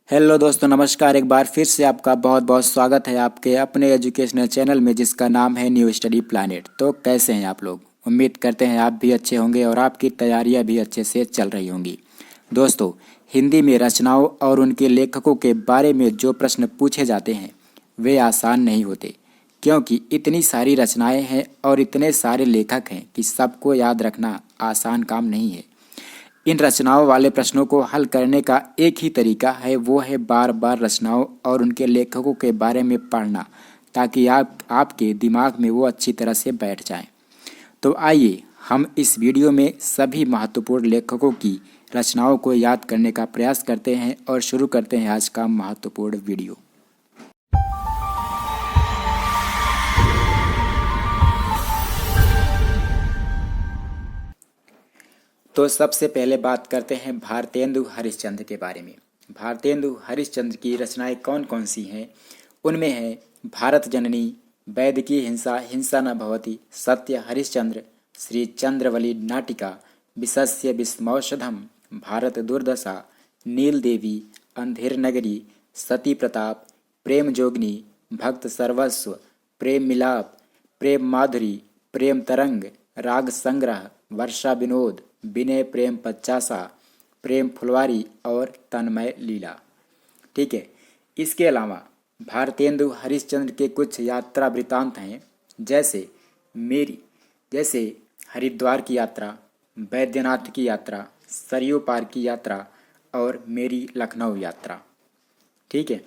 Hello दोस्तों, नमस्कार। एक बार फिर से आपका बहुत बहुत स्वागत है आपके अपने एजुकेशनल चैनल में, जिसका नाम है न्यू स्टडी प्लैनेट। तो कैसे हैं आप लोग? उम्मीद करते हैं आप भी अच्छे होंगे और आपकी तैयारियां भी अच्छे से चल रही होंगी। दोस्तों, हिंदी में रचनाओं और उनके लेखकों के बारे में जो प्रश्न पूछे जाते हैं वे आसान नहीं होते, क्योंकि इतनी सारी रचनाएं हैं और इतने सारे लेखक हैं कि सबको याद रखना आसान काम नहीं है। इन रचनाओं वाले प्रश्नों को हल करने का एक ही तरीका है, वो है बार बार रचनाओं और उनके लेखकों के बारे में पढ़ना, ताकि आपके दिमाग में वो अच्छी तरह से बैठ जाएं। तो आइए हम इस वीडियो में सभी महत्वपूर्ण लेखकों की रचनाओं को याद करने का प्रयास करते हैं और शुरू करते हैं आज का महत्वपूर्ण वीडियो। तो सबसे पहले बात करते हैं भारतेंदु हरिश्चंद्र के बारे में। भारतेंदु हरिश्चंद्र की रचनाएं कौन कौन सी हैं? उनमें है भारत जननी, वैद्य की हिंसा, हिंसा न भवति, सत्य हरिश्चंद्र, श्री चंद्रवली नाटिका, विशस्य विस्मौषधम, भारत दुर्दशा, नील देवी, अंधेर नगरी, सती प्रताप, प्रेम जोगनी, भक्त सर्वस्व, प्रेम मिलाप, प्रेम माधुरी, प्रेम तरंग, राग संग्रह, वर्षा विनोद, विनय प्रेम पचासा, प्रेम फुलवारी और तन्मय लीला। ठीक है। इसके अलावा भारतेंदु हरिश्चंद्र के कुछ यात्रा वृतांत हैं, जैसे मेरी जैसे हरिद्वार की यात्रा, बैद्यनाथ की यात्रा, सरयू पार की यात्रा और मेरी लखनऊ यात्रा। ठीक है।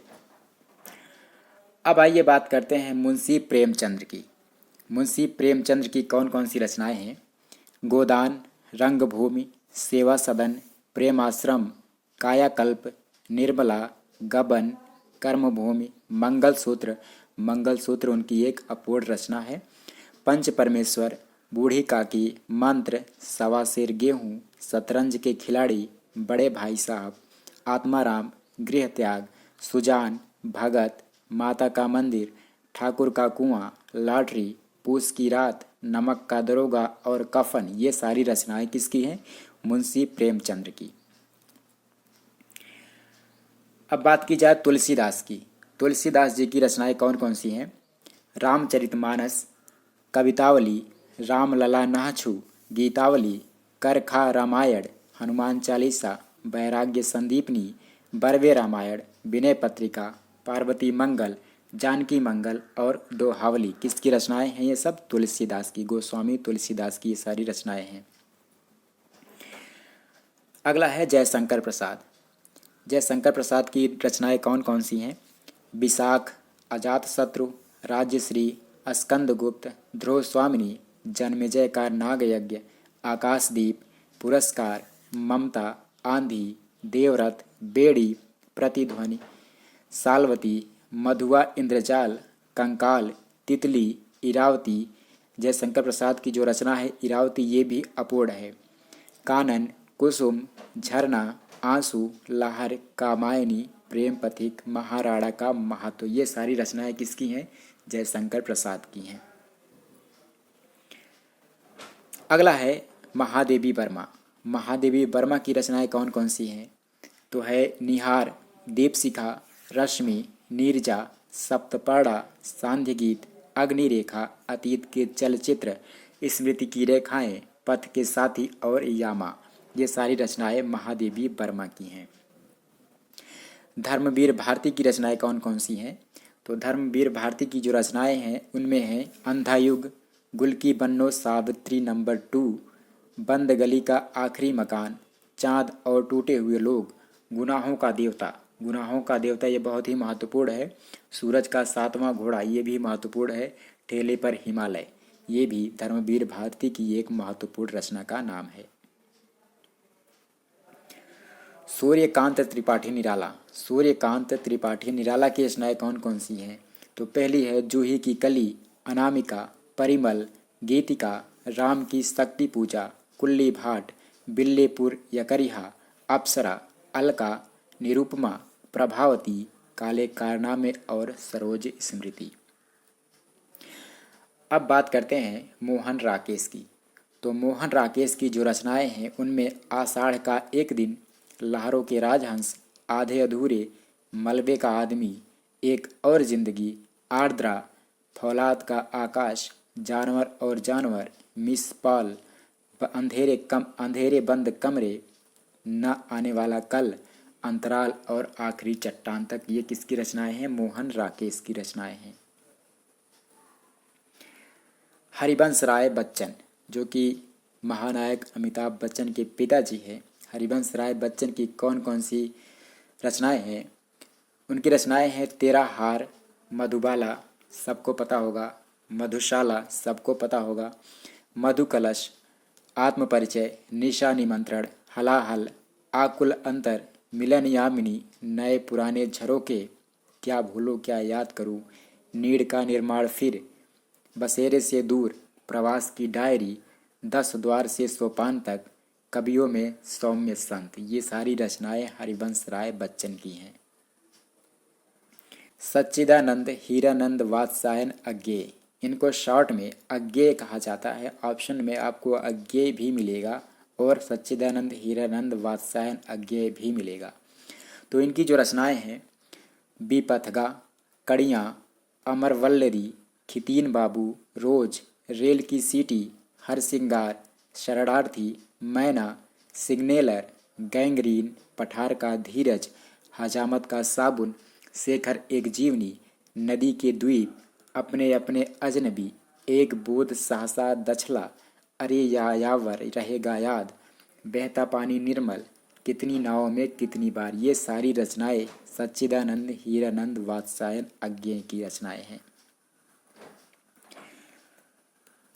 अब आइए बात करते हैं मुंशी प्रेमचंद्र की। मुंशी प्रेमचंद्र की कौन कौन सी रचनाएं हैं? गोदान, रंगभूमि, सेवा सदन, प्रेमाश्रम, कायाकल्प, निर्मला, गबन, कर्मभूमि, मंगलसूत्र। मंगलसूत्र उनकी एक अपूर्ण रचना है। पंच परमेश्वर, बूढ़ी काकी, मंत्र, सवा सेर गेहूँ, शतरंज के खिलाड़ी, बड़े भाई साहब, आत्माराम, गृह त्याग, सुजान, भगत, माता का मंदिर, ठाकुर का कुआं, लॉटरी, पूस की रात, नमक का दरोगा और कफन। ये सारी रचनाएं किसकी हैं? मुंशी प्रेमचंद्र की। अब बात की जाए तुलसीदास की। तुलसीदास जी की रचनाएं कौन कौन सी हैं? रामचरितमानस, कवितावली, रामलला नाहछू, गीतावली, करखा रामायण, हनुमान चालीसा, वैराग्य संदीपनी, बरवे रामायण, विनय पत्रिका, पार्वती मंगल, जानकी मंगल और दोहावली। किसकी रचनाएं हैं ये सब? तुलसीदास की, गोस्वामी तुलसीदास की ये सारी रचनाएं हैं। अगला है जयशंकर प्रसाद। जयशंकर प्रसाद की रचनाएं कौन कौन सी हैं? विशाख, अजातशत्रु, राज्यश्री, स्कंदगुप्त, ध्रुव स्वामिनी, जन्मेजय का नागयज्ञ, आकाशदीप, पुरस्कार, ममता, आंधी, देवरथ, बेड़ी, प्रतिध्वनि, सालवती, मधुआ इंद्रजाल, कंकाल, तितली, इरावती। जयशंकर प्रसाद की जो रचना है इरावती, ये भी अपूर्ण है। कानन, कुसुम, झरना, आंसू, लहर, कामायनी, प्रेम पथिक, महाराणा का महात्व। ये सारी रचनाएं किसकी हैं? जयशंकर प्रसाद की हैं। अगला है महादेवी वर्मा। महादेवी वर्मा की रचनाएं कौन कौन सी हैं? तो है निहार, दीपशिखा, रश्मि, नीरजा, सप्तपर्णा, सांध्य गीत, अग्निरेखा, अतीत के चलचित्र, स्मृति की रेखाएं, पथ के साथी और यामा। ये सारी रचनाएं महादेवी वर्मा की हैं। धर्मवीर भारती की रचनाएं कौन कौन सी हैं? तो धर्मवीर भारती की जो रचनाएं हैं उनमें हैं अंधा युग, गुल की बन्नो सावित्री नंबर 2, बंद गली का आखिरी मकान, चांद और टूटे हुए लोग, गुनाहों का देवता। गुनाहों का देवता ये बहुत ही महत्वपूर्ण है। सूरज का सातवां घोड़ा, ये भी महत्वपूर्ण है। ठेले पर हिमालय, ये भी धर्मवीर भारती की एक महत्वपूर्ण रचना का नाम है। सूर्यकांत त्रिपाठी निराला। सूर्यकांत त्रिपाठी निराला की रचनाएं कौन कौन सी हैं? तो पहली है जूही की कली, अनामिका, परिमल, गीतिका, राम की शक्ति पूजा, कुल्ली भाट, बिल्लेपुर यकरिहा, अप्सरा, अलका, निरुपमा, प्रभावती, काले कारनामे और सरोज स्मृति। अब बात करते हैं मोहन राकेश की। तो मोहन राकेश की जो रचनाएं हैं उनमें आषाढ़ का एक दिन, लहरों के राजहंस, आधे अधूरे, मलबे का आदमी, एक और जिंदगी, आर्द्रा, फौलाद का आकाश, जानवर और जानवर, मिस पॉल, अंधेरे बंद कमरे, न आने वाला कल, अंतराल और आखिरी चट्टान तक। ये किसकी रचनाएं हैं? मोहन राकेश की रचनाएं हैं। हरिवंश राय बच्चन, जो कि महानायक अमिताभ बच्चन के पिताजी हैं, हरिवंश राय बच्चन की कौन कौन सी रचनाएं हैं? उनकी रचनाएं हैं तेरा हार, मधुबाला सबको पता होगा, मधुशाला सबको पता होगा, मधुकलश, आत्मपरिचय, निशा निमंत्रण, हलाहल, आकुल अंतर, मिलन यामिनी, नए पुराने झरोके, क्या भूलो क्या याद करूं, नीड़ का निर्माण फिर, बसेरे से दूर, प्रवास की डायरी, 10 द्वार से सोपान तक, कवियों में सौम्य संत। ये सारी रचनाएं हरिवंश राय बच्चन की हैं। सच्चिदानंद हीरानंद वात्सायन अज्ञेय, इनको शॉर्ट में अज्ञेय कहा जाता है। ऑप्शन में आपको अज्ञेय भी मिलेगा और सच्चिदानंद हीरानंद वात्सायन अज्ञेय भी मिलेगा। तो इनकी जो रचनाएं हैं, विपथगा, कड़ियाँ, अमरवल्लरी, खितीन बाबू, रोज, रेल की सीटी, हरसिंगार, शरणार्थी, मैना, सिग्नेलर, गैंग्रीन, पठार का धीरज, हजामत का साबुन, शेखर एक जीवनी, नदी के द्वीप, अपने अपने अजनबी, एक बूंद सहसा दछला, अरे यायावर रहेगा याद, बहता पानी निर्मल, कितनी नावों में कितनी बार। ये सारी रचनाएं सच्चिदानंद हीरानंद वात्सायन अज्ञेय की रचनाएं हैं।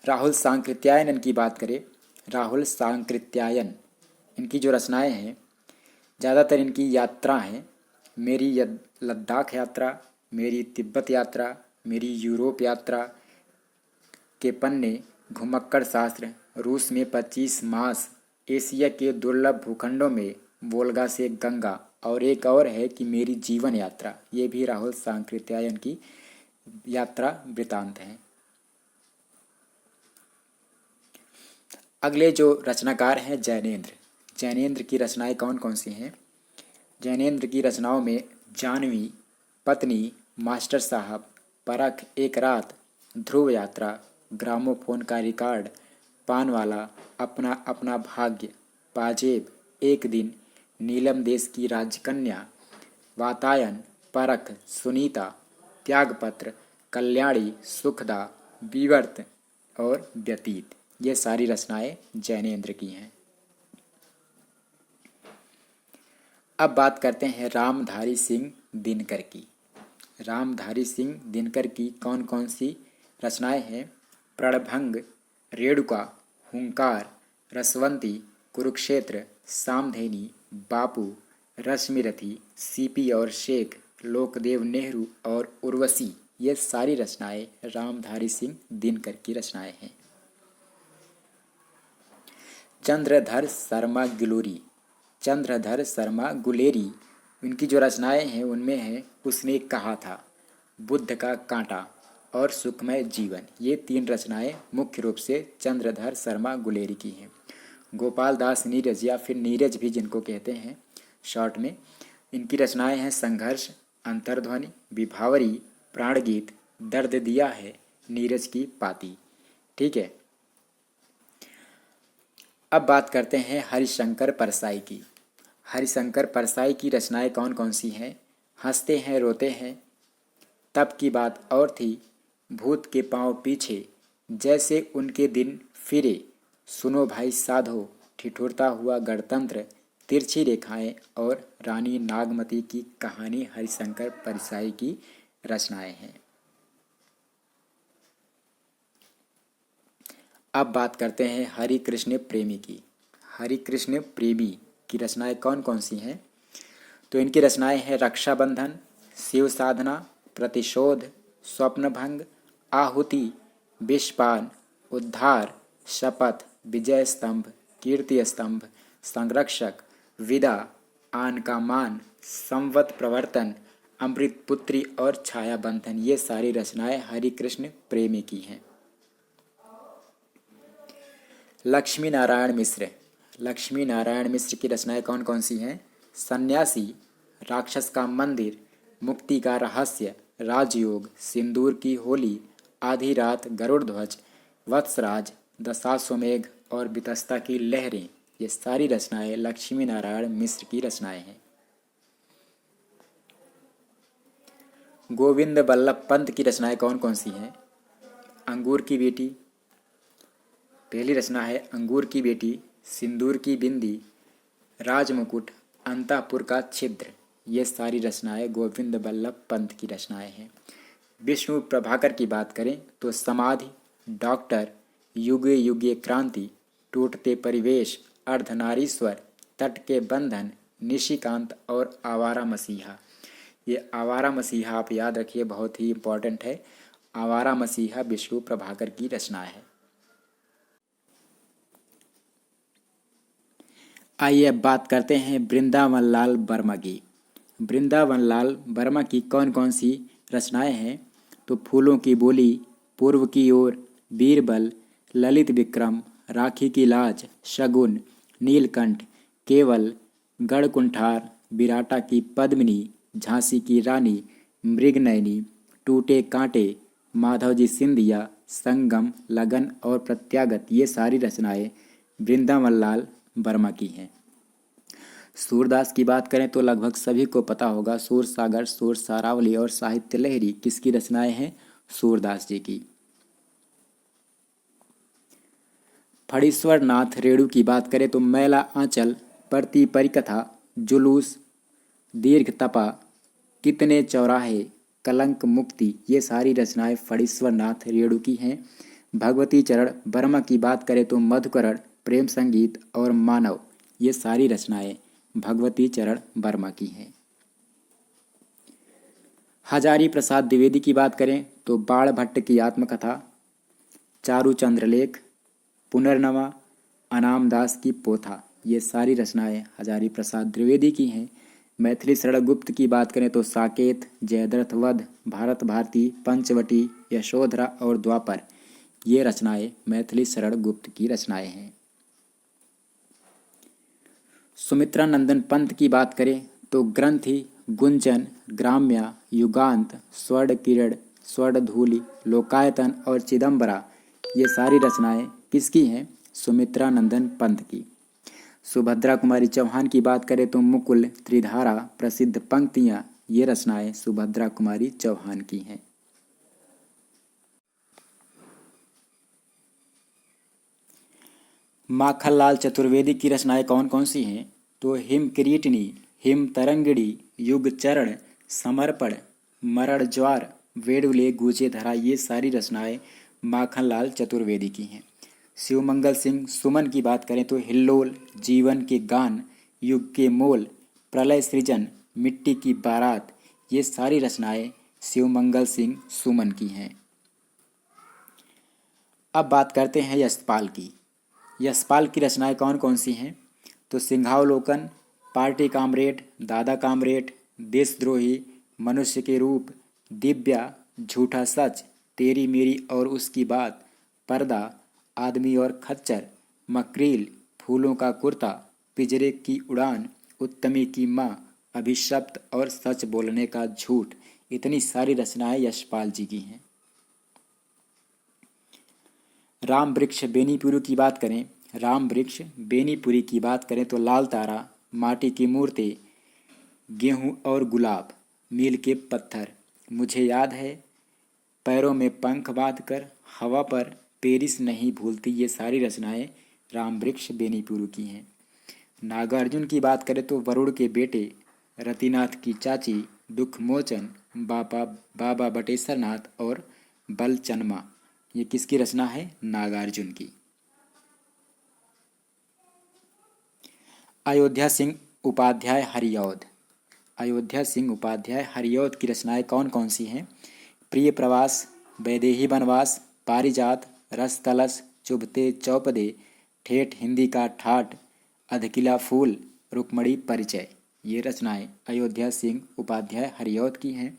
राहुल सांकृत्यायन की बात करें, राहुल सांकृत्यायन, इनकी जो रचनाएं हैं, ज़्यादातर इनकी यात्रा हैं। मेरी लद्दाख यात्रा, मेरी तिब्बत यात्रा, मेरी यूरोप यात्रा के पन्ने, घुमक्कड़ शास्त्र, रूस में 25 मास, एशिया के दुर्लभ भूखंडों में, वोल्गा से गंगा, और एक और है कि मेरी जीवन यात्रा। ये भी राहुल सांकृत्यायन की यात्रा वृतांत हैं। अगले जो रचनाकार हैं जैनेन्द्र, जैनेन्द्र की रचनाएं कौन कौन सी हैं? जैनेन्द्र की रचनाओं में जानवी, पत्नी, मास्टर साहब, परख, एक रात, ध्रुव यात्रा, ग्रामोफोन का रिकॉर्ड, पानवाला, अपना अपना भाग्य, पाजेब, एक दिन, नीलम देश की राजकन्या, वातायन, परख, सुनीता, त्यागपत्र, कल्याणी, सुखदा, विवर्त और व्यतीत। ये सारी रचनाएं जैनेन्द्र की हैं। अब बात करते हैं रामधारी सिंह दिनकर की। रामधारी सिंह दिनकर की कौन कौन सी रचनाएं हैं? प्रणभंग, रेणुका, हुंकार, रसवंती, कुरुक्षेत्र, सामधेनी, बापू, रश्मिरथी, सीपी और शेख, लोकदेव नेहरू और उर्वशी। ये सारी रचनाएं रामधारी सिंह दिनकर की रचनाएं हैं। चंद्रधर शर्मा गुलेरी, चंद्रधर शर्मा गुलेरी, इनकी जो रचनाएं हैं उनमें है उसने कहा था, बुद्ध का कांटा और सुखमय जीवन। ये 3 रचनाएं मुख्य रूप से चंद्रधर शर्मा गुलेरी की हैं। गोपाल दास नीरज या फिर नीरज भी जिनको कहते हैं शॉर्ट में, इनकी रचनाएं हैं संघर्ष, अंतर्ध्वनि, विभावरी, प्राणगीत, दर्द दिया है, नीरज की पाती। ठीक है। अब बात करते हैं हरिशंकर परसाई की। हरिशंकर परसाई की रचनाएं कौन कौन सी हैं? हंसते हैं रोते हैं, तब की बात और थी, भूत के पांव पीछे, जैसे उनके दिन फिरे, सुनो भाई साधो, ठिठुरता हुआ गणतंत्र, तिरछी रेखाएं और रानी नागमती की कहानी हरिशंकर परसाई की रचनाएं हैं। अब बात करते हैं हरिकृष्ण प्रेमी की। हरिकृष्ण प्रेमी की रचनाएं कौन कौन सी हैं? तो इनकी रचनाएं हैं रक्षाबंधन, शिव साधना, प्रतिशोध, स्वप्नभंग, आहुति, विषपान, उद्धार, शपथ, विजय स्तंभ, कीर्ति स्तंभ, संरक्षक, विदा, आन का मान, संवत प्रवर्तन, अमृत पुत्री और छाया बंधन। ये सारी रचनाएं हरिकृष्ण प्रेमी की हैं। लक्ष्मी नारायण मिश्र, लक्ष्मी नारायण मिश्र की रचनाएं कौन कौन सी हैं? सन्यासी, राक्षस का मंदिर, मुक्ति का रहस्य, राजयोग, सिंदूर की होली, आधी रात, गरुड़ ध्वज, वत्सराज, दशाश्वमेध और वितस्ता की लहरें, ये सारी रचनाएं लक्ष्मी नारायण मिश्र की रचनाएं हैं। गोविंद बल्लभ पंत की रचनाएं कौन कौन सी हैं? अंगूर की बेटी, पहली रचना है अंगूर की बेटी, सिंदूर की बिंदी, राजमुकुट, अंतःपुर का छिद्र, ये सारी रचनाएं गोविंद बल्लभ पंत की रचनाएं हैं। विष्णु प्रभाकर की बात करें तो समाधि, डॉक्टर, युगे युगे क्रांति, टूटते परिवेश, अर्धनारीश्वर, तट के बंधन, निशिकांत और आवारा मसीहा। ये आवारा मसीहा आप याद रखिए, बहुत ही इम्पोर्टेंट है। आवारा मसीहा विष्णु प्रभाकर की रचना है। आइए अब बात करते हैं वृंदावन लाल वर्मा की। वृंदावन लाल वर्मा की कौन कौन सी रचनाएं हैं? तो फूलों की बोली, पूर्व की ओर, बीरबल, ललित विक्रम, राखी की लाज, शगुन, नीलकंठ, केवल, गढ़कुंठार, विराटा की पद्मिनी, झांसी की रानी, मृगनयनी, टूटे कांटे, माधवजी सिंधिया, संगम, लगन और प्रत्यागत, ये सारी रचनाएं वृंदावन लाल वर्मा की हैं। सूरदास की बात करें तो लगभग सभी को पता होगा, सूर सागर, सूर सारावली और साहित्य लहरी किसकी रचनाएं हैं? सूरदास जी की। फणीश्वर नाथ रेणु की बात करें तो मैला आंचल, परती परिकथा, जुलूस, दीर्घ तपा, कितने चौराहे, कलंक मुक्ति, ये सारी रचनाएं फणीश्वर नाथ रेणु की हैं। भगवती चरण वर्मा की बात करें तो मधुकरण, प्रेम संगीत और मानव, ये सारी रचनाएं भगवती चरण वर्मा की हैं। हजारी प्रसाद द्विवेदी की बात करें तो बाण भट्ट की आत्मकथा, चारु चंद्रलेख, पुनर्नवा, अनामदास की पोथा, ये सारी रचनाएं हजारी प्रसाद द्विवेदी की हैं। मैथिली शरण गुप्त की बात करें तो साकेत, जयद्रथ वध, भारत भारती, पंचवटी, यशोधरा और द्वापर, ये रचनाएं मैथिली शरण गुप्त की रचनाएं हैं। सुमित्रा नंदन पंत की बात करें तो ग्रंथि, गुंजन, ग्राम्या, युगांत, स्वर्ण किरण, स्वर्ण धूलि, लोकायतन और चिदम्बरा, ये सारी रचनाएं किसकी हैं? सुमित्रा नंदन पंत की। सुभद्रा कुमारी चौहान की बात करें तो मुकुल, त्रिधारा, प्रसिद्ध पंक्तियां, ये रचनाएं सुभद्रा कुमारी चौहान की हैं। माखनलाल चतुर्वेदी की रचनाएं कौन कौन सी हैं? तो हिम किरीटनी, हिम तरंगिणी, युग चरण, समर्पण, मरण ज्वार, वेडुले गूंजे धरा, ये सारी रचनाएं माखनलाल चतुर्वेदी की हैं। शिवमंगल सिंह सुमन की बात करें तो हिल्लोल, जीवन के गान, युग के मोल, प्रलय सृजन, मिट्टी की बारात, ये सारी रचनाएं शिवमंगल सिंह सुमन की हैं। अब बात करते हैं यशपाल की। यशपाल की रचनाएं कौन कौन सी हैं? तो सिंहावलोकन, पार्टी कामरेड, दादा कामरेड, देशद्रोही, मनुष्य के रूप, दिव्या, झूठा सच, तेरी मेरी और उसकी बात, पर्दा, आदमी और खच्चर, मकरील, फूलों का कुर्ता, पिंजरे की उड़ान, उत्तमी की माँ, अभिशप्त और सच बोलने का झूठ, इतनी सारी रचनाएं यशपाल जी की हैं। राम वृक्ष बेनीपुरी की बात करें, राम वृक्ष बेनीपुरी की बात करें तो लाल तारा, माटी की मूर्ति, गेहूं और गुलाब, मील के पत्थर, मुझे याद है, पैरों में पंख बांधकर, हवा पर, पेरिस नहीं भूलती, ये सारी रचनाएं राम वृक्ष बेनीपुरी की हैं। नागार्जुन की बात करें तो वरुण के बेटे, रतिनाथ की चाची, दुख मोचन, बाबा बटेश्वर नाथ और बलचनमा, ये किसकी रचना है? नागार्जुन की। अयोध्या सिंह उपाध्याय हरिऔध, अयोध्या सिंह उपाध्याय हरिऔध की रचनाएं कौन कौन सी हैं? प्रिय प्रवास, वैदेही वनवास, पारिजात, रस कलश, चुभते चौपदे, ठेठ हिंदी का ठाठ, अधकिला फूल, रुक्मणी परिचय, ये रचनाएं अयोध्या सिंह उपाध्याय हरिऔध की हैं।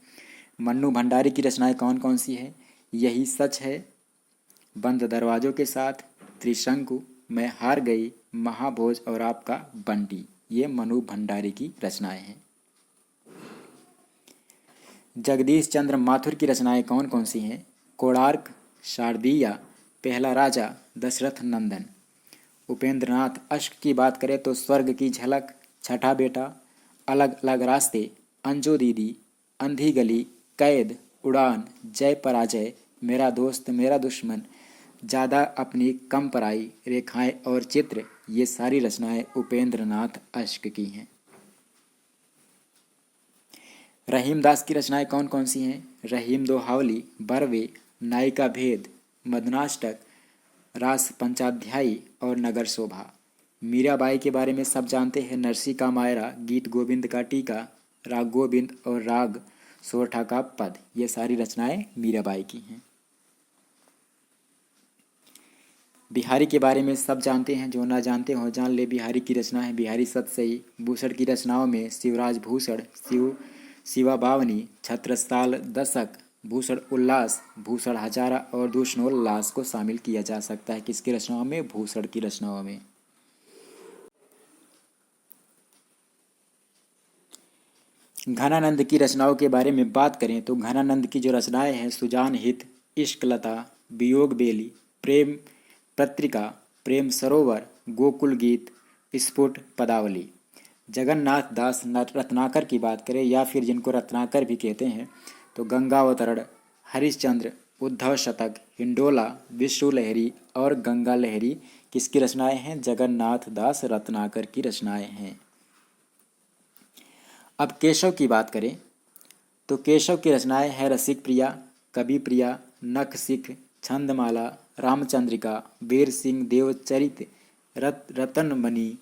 मन्नू भंडारी की रचनाएं कौन कौन सी हैं? यही सच है, बंद दरवाजों के साथ, त्रिशंकु, मैं हार गई, महाभोज और आपका बंटी, ये मन्नू भंडारी की रचनाएं हैं। जगदीश चंद्र माथुर की रचनाएं कौन कौन सी हैं? कोणार्क, शारदीया, पहला राजा, दशरथ नंदन। उपेंद्रनाथ अश्क की बात करें तो स्वर्ग की झलक, छठा बेटा, अलग अलग रास्ते, अंजू दीदी, अंधी गली, कैद, उड़ान, जय पराजय, मेरा दोस्त मेरा दुश्मन, ज़्यादा अपनी कम पराई, रेखाएं और चित्र, ये सारी रचनाएं उपेंद्रनाथ अश्क की हैं। रहीम दास की रचनाएं कौन कौन सी हैं? रहीम दोहावली, बरवे, नायिका भेद, मदनाष्टक, रास पंचाध्यायी और नगर शोभा। मीराबाई के बारे में सब जानते हैं। नरसी का मायरा, गीत गोविंद का टीका, राग गोविंद और राग सोरठा का पद, ये सारी रचनाएं मीराबाई की हैं। बिहारी के बारे में सब जानते हैं, जो ना जानते हो जान ले। बिहारी की रचना है बिहारी सतसई। भूषण की रचनाओं में शिवराज भूषण, शिवा बावनी, छत्रसाल दशक, भूषण उल्लास, भूषण हजारा और दूषणोल्लास को शामिल किया जा सकता है। किसकी रचनाओं में? भूषण की रचनाओं में। घनानंद की रचनाओं के बारे में बात करें तो घनानंद की जो रचनाएं हैं सुजान हित, इश्कलता, वियोग बेली, प्रेम पत्रिका, प्रेम सरोवर, गोकुल गीत, स्फुट पदावली। जगन्नाथ दास रत्नाकर की बात करें या फिर जिनको रत्नाकर भी कहते हैं तो गंगावतरण, हरिश्चंद्र, उद्धव शतक, हिंडोला, विष्णु लहरी और गंगा लहरी किसकी रचनाएं हैं? जगन्नाथ दास रत्नाकर की रचनाएं हैं। अब केशव की बात करें तो केशव की रचनाएं हैं रसिक प्रिया, कवि प्रिया, नख सिख, छंदमाला, रामचंद्रिका, वीर सिंह देवचरित, रतनमणि,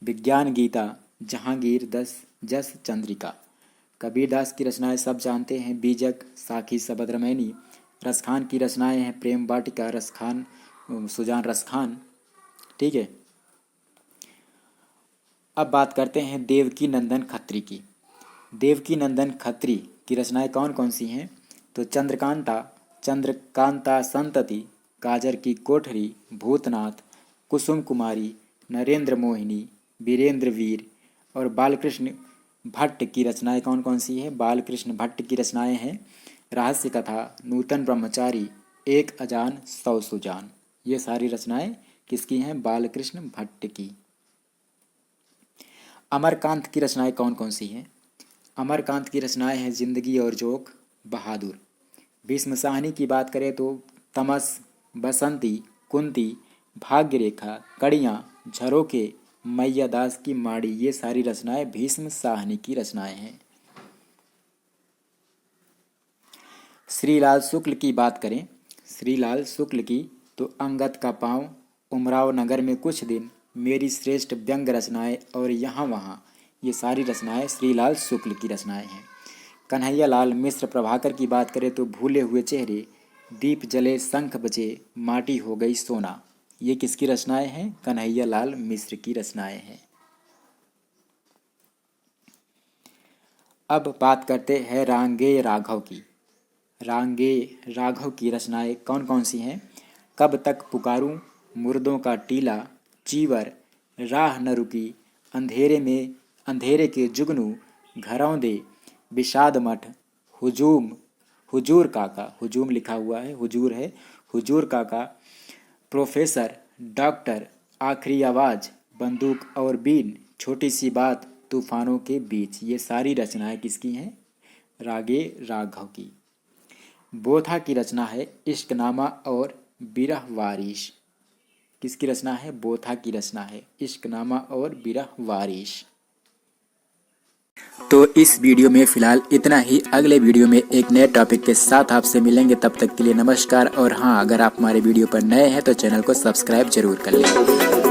विज्ञान गीता, जहांगीर जस चंद्रिका। कबीरदास की रचनाएं सब जानते हैं। बीजक, साखी सबदरमैनी। रसखान की रचनाएं हैं प्रेम वाटिका, रसखान, सुजान रसखान। ठीक है। अब बात करते हैं देवकी नंदन खत्री की। देवकी नंदन खत्री की रचनाएं कौन कौन सी हैं? तो चंद्रकांता संतति, काजर की कोठरी, भूतनाथ, कुसुम कुमारी, नरेंद्र मोहिनी, वीरेंद्र वीर और बालकृष्ण भट्ट की रचनाएं कौन कौन सी हैं? बालकृष्ण भट्ट की रचनाएं हैं रहस्य कथा, नूतन ब्रह्मचारी, एक अजान सौ सुजान। ये सारी रचनाएं किसकी हैं? बालकृष्ण भट्ट की। अमरकांत की रचनाएं कौन कौन सी हैं? अमरकांत की रचनाएं हैं जिंदगी और जोक, बहादुर। भीष्म साहनी की बात करें तो तमस, बसंती, कुंती, भाग्य रेखा, कड़ियाँ, झरोके, मैया दास की माड़ी, ये सारी रचनाएं भीष्म साहनी की रचनाएं हैं। श्रीलाल शुक्ल की बात करें, श्रीलाल शुक्ल की तो अंगद का पाँव, उमराव नगर में कुछ दिन, मेरी श्रेष्ठ व्यंग रचनाएं और यहाँ वहाँ, ये सारी रचनाएं श्रीलाल शुक्ल की रचनाएं हैं। कन्हैया लाल मिश्र प्रभाकर की बात करें तो भूले हुए चेहरे, दीप जले शंख बजे, माटी हो गई सोना, ये किसकी रचनाएं हैं? कन्हैया लाल मिश्र की रचनाएं हैं। अब बात करते हैं रांगे राघव की। रांगे राघव की रचनाएं कौन कौन सी हैं? कब तक पुकारूं, मुर्दों का टीला, चीवर, राह न रुकी, अंधेरे के जुगनू, घरों दे, विषाद मठ, हुजूर काका, हुजूम लिखा हुआ है, हुजूर है, हुजूर काका, प्रोफेसर, डॉक्टर, आखिरी आवाज, बंदूक और बीन, छोटी सी बात, तूफानों के बीच, ये सारी रचनाएं किसकी हैं? रागे राघव की। बोथा की रचना है इश्कनामा और बिरह वारिश। किसकी रचना है? बोथा की रचना है इश्कनामा और बिरह वारिश। तो इस वीडियो में फिलहाल इतना ही। अगले वीडियो में एक नए टॉपिक के साथ आपसे मिलेंगे, तब तक के लिए नमस्कार। और हाँ, अगर आप हमारे वीडियो पर नए हैं तो चैनल को सब्सक्राइब जरूर कर लें।